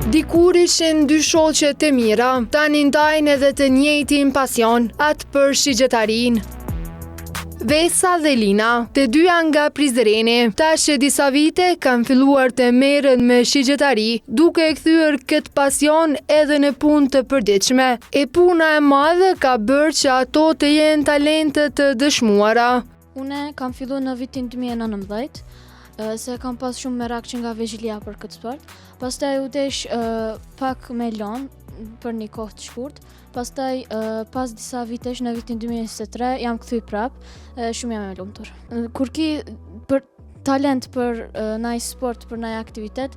Dikur ishin dy shoqe të mira, tani ndajnë edhe të njëjtin pasion, atë për shigjetarin. Vesa dhe Lina, të dyja nga Prizreni, tash e disa vite kanë filluar të merren me shigjetari, duke e kthyer këtë pasion edhe në punë të përditshme. E puna e madhe ka bërë që ato të jenë talente të dëshmuara. Une kam fillu në vitin 2019, se kam pas shumë merak që nga vegjëlia për këtë sport. Pastaj u desh pak me lon për një kohë të shkurt. Pastaj pas disa vitesh në vitin 2023 jam kthy prap, shumë jam e lumtur. Kur ki për talent për ndaj sport, për ndaj aktivitet,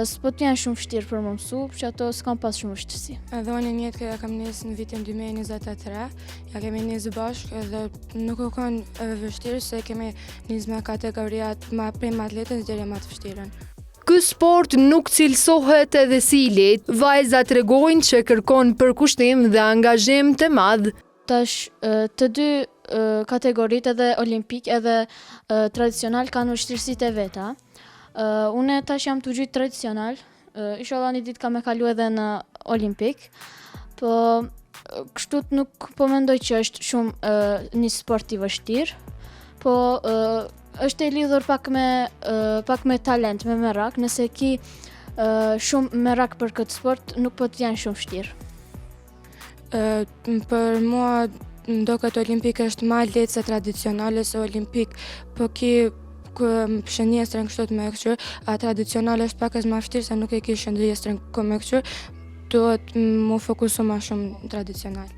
s'po të janë shumë vështirë për më mësu, që ato s'kam pas shumë vështirësi. Edhe unë një jetë ja kam nisë në vitin 2023, ja kemi nisë bashkë edhe nuk u kanë vështirë se kemi nisë me kategoriat prej më atletës deri më të vështirën. Ky sport nuk cilësohet edhe si i lehtë, vajzat tregojnë që kërkon përkushtim dhe angazhim të madh. Tash të dy kategoritë edhe olimpik edhe tradicional kanë vështirësitë e veta. Unë tash jam të gjithë tradicional, inshallah një ditë kam e kalu edhe në olimpik, po kështu nuk po mendoj që është shumë një sport i vështirë, po është e lidhur pak me talent, me merak, nëse ki shumë merak për këtë sport, nuk po të janë shumë vështirë. Për mua ndoket olimpik është më lehtë se tradicionale, se olimpik po ki shënjestrën kështu të me këqyr, a tradicionale është pak më vështirë se nuk e ki shënjestrën me këqyr, duhet mu fokusu më shumë tradicional.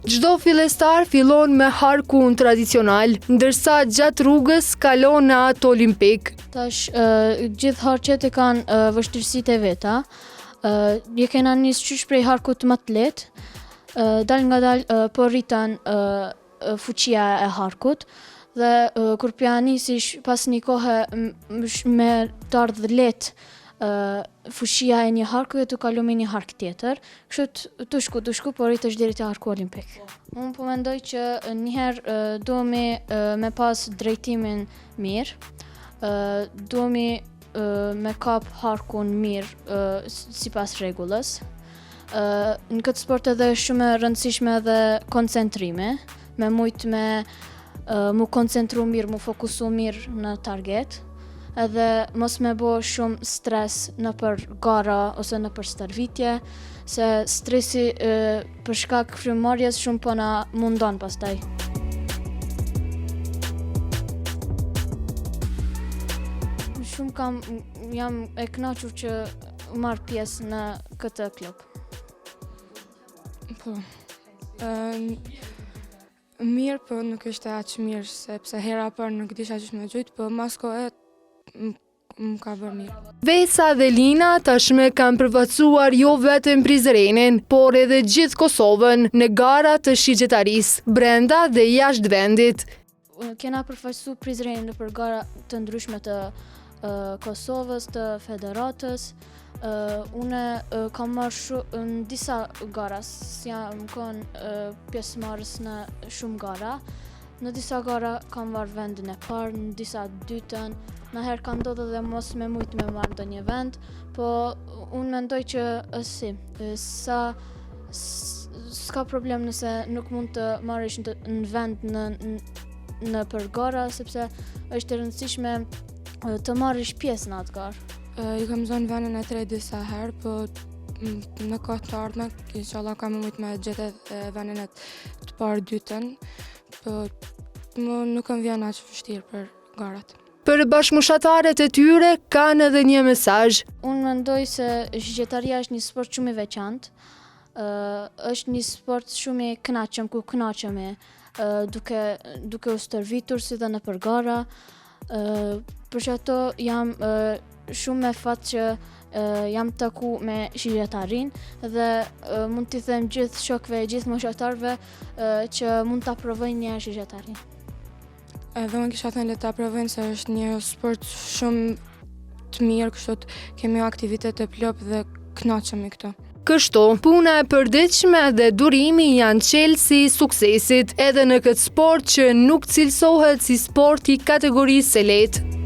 Çdo fillestar fillon me harkun tradicional, ndërsa gjatë rrugës kalon në atë olimpik. Tash gjithë harqet e kanë vështirësitë e veta. Je kena nisë qysh prej harkut më të lehtë, dal nga dal po rritan fuqia e harkut dhe kur pja nisish pas një kohë me të ardhë lehtë fuqia e një harku dhe të kalu me një hark tjetër, kështu të shku po rritesh deri te harku olimpik. Unë po mendoj që njëherë duhemi me pas drejtimin mirë, duhemi me kap harkun mirë sipas rregullës. Në këtë sport edhe është shumë e rëndësishme edhe koncentrime, me mujt me mu koncentru mirë, mu fokusu mirë në target, edhe mos me bo shumë stres në për gara ose në për stërvitje, se stresi për shkak frymëmarrjes shumë po na mundon pastaj. Jam e kënaqur që marr pjesë në këtë klub. Po, mirë, po nuk ishte aq mirë, sepse hera parë nuk disha qysh me gjujt, po mas kohë më ka bërë mirë. Vesa dhe Lina tashme kanë përfaqësuar jo vetëm Prizrenin, por edhe gjithë Kosovën në gara të shigjetarisë, brenda dhe jashtë vendit. Kena përfaqësu Prizrenin në për gara të ndryshme të Kosovës, të federatës. Une kam marrë në disa gara, jam konë pjesëmarrës në shumë gara. Në disa gara kam marrë vendin e parë, në disa dytën, nëherë kam ndodhur edhe mos me mujt me marrë ndonjë vend, po unë mendoj që s'ka problem nëse nuk mund të marrësh në vend në për gara, sepse është e rëndësishme të marrësh pjesë në atë garë. I kam zonë vendin e tretë disa herë, po në kohë të ardhme, inshallah kam mujt me gjetë vendin e të parë dytën, po nuk më vjen aq vështirë për garat. Për bashkëmoshatarët e tyre kanë edhe një mesazh. Unë mendoj se shigjetaria është një sport shumë i veçantë, është një sport shumë i kënaqshëm, ku kënaqemi duke u stërvitur si dhe në për gara. Për që ato jam shumë me fat që jam taku me shigjetarin dhe mund t'i them gjithë shokëve, gjithë moshatarëve që mund t'a provojnë një shigjetarin. Edhe unë kisha thënë le ta provojnë se është një sport shumë të mirë, kështu kemi aktivitete plot dhe kënaqemi këto. Kështu, puna e përditshme dhe durimi janë çelësi i suksesit edhe në këtë sport që nuk cilësohet si sport i kategorisë së lehtë.